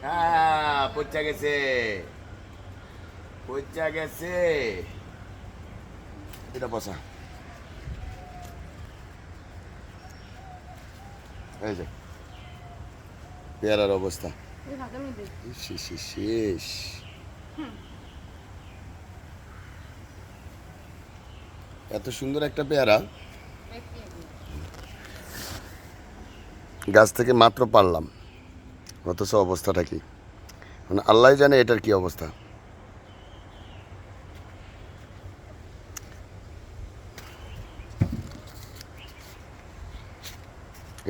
হ্যাঁ, পচা গেছে, পচা গেছে। এটা পচা। এই যে পেয়ারার অবস্থা শেষ। এত সুন্দর একটা পেয়ারা গাছ থেকে মাত্র পারলাম, অথচ অবস্থাটা কি, মানে আল্লাহ জানে এটার কি অবস্থা।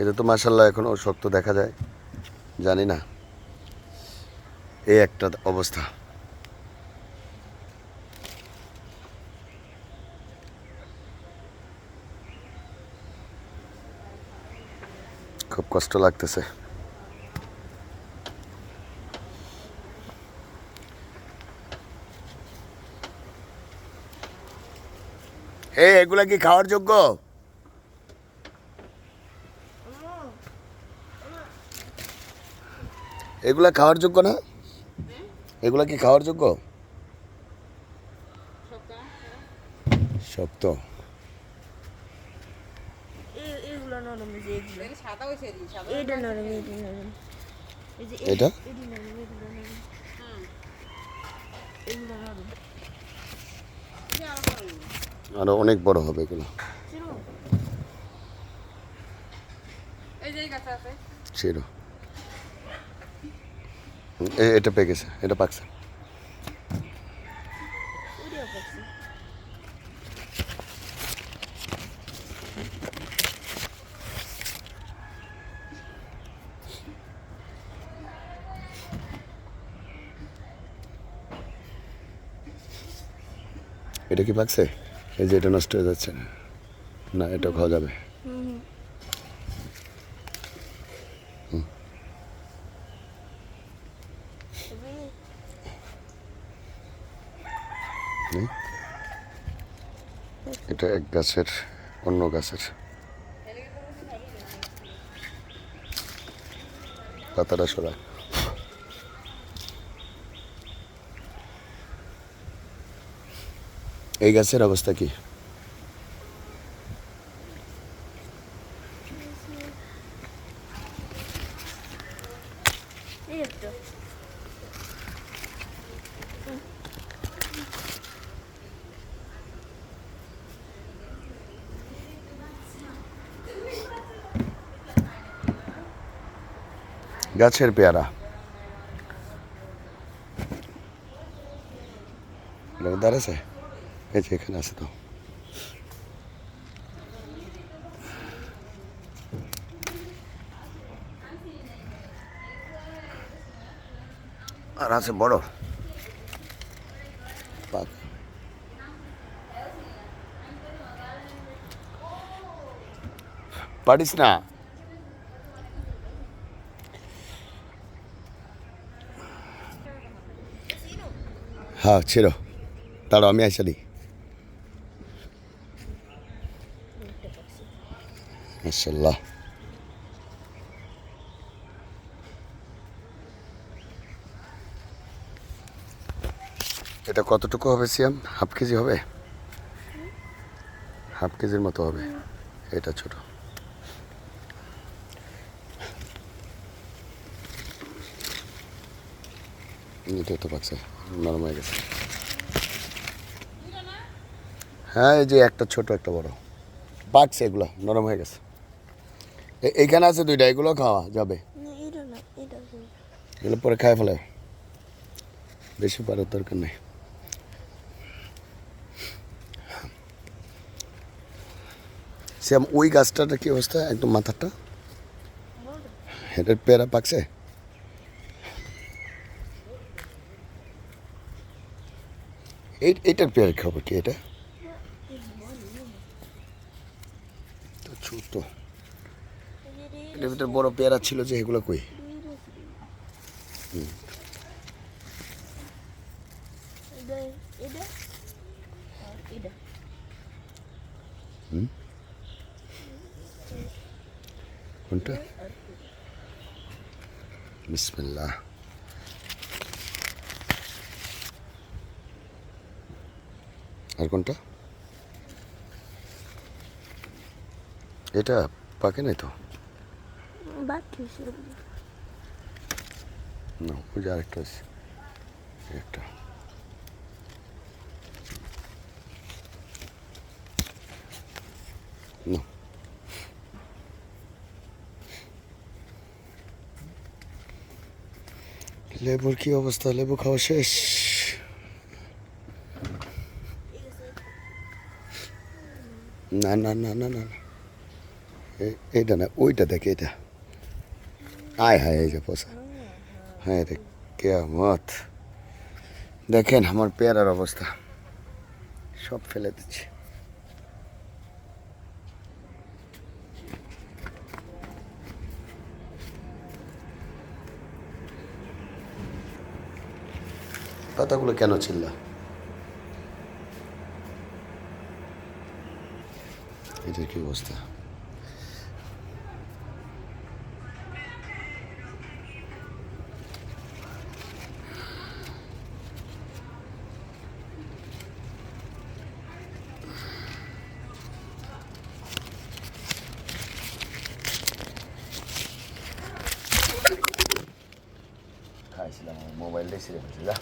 এটা তো মাশাল্লাহ এখনো শক্ত দেখা যায়, জানি না, এই একটা অবস্থা। খুব কষ্ট লাগতেছে। এগুলা কি খাওয়ার যোগ্য? এগুলা খাওয়ার যোগ্য না? এগুলা কি খাওয়ার যোগ্য? শক্ত। এটা আরো অনেক বড় হবে এগুলো। ছিল এটা পেয়ে গেছে, এটা পাকছে। এটা কি পাকছে? এই যে এটা নষ্ট হয়ে যাচ্ছে না, এটা খাওয়া যাবে। এটা এক গাছের অন্য গাছের পাতাটা সরা। এই গাছের অবস্থা কি? গাছের পেয়ারা দাঁড়াছে, এই যে এখানে আছে তো। আর আছে বড় পারিস না। হ্যাঁ ছিল, তারও আমি আইসা দিই। মাশাআল্লাহ। এটা কতটুকু হবে সিয়াম? হাফ কেজি হবে? হাফ কেজির মতো হবে। এটা ছোট। এটা তো পাকছে, নরম হয়ে গেছে। হ্যাঁ এই যে একটা ছোট একটা বড় পাকছে, এগুলো নরম হয়ে গেছে। এইখানে আছে দুইটা, এগুলো খাওয়া যাবে। এগুলো পরে খায় ফেলে, বেশি পারার দরকার নেই। শ্যাম ওই গাছটার কি অবস্থা? একদম মাথাটা এটার পেয়ারা পাকছে। এইটার পেয়ারা খাবো কি? এটা তো ছোট, এটার ভিতরে বড় পেয়ারা ছিল যে, এগুলো কই? কোনটা? বিসমিল্লাহ। আর কোনটা? এটা পাকে নাই তো? না, ওই যে আরেকটা আছে, একটা। না, লেবুর কি অবস্থা? লেবু খাওয়া শেষ? না না না না না, এইটা না, ওইটা দেখ, এটা। আয় হায়, এই যে পোষা। হ্যাঁ রে, কেয়ামত। দেখেন আমার পেয়ারার অবস্থা, সব ফেলে দিচ্ছি। পাতাগুলো কেন ছিল্লা? এটার কি অবস্থা? খাইছিলাম, মোবাইলটাই ছিঁড়ে ফেলছি, যা।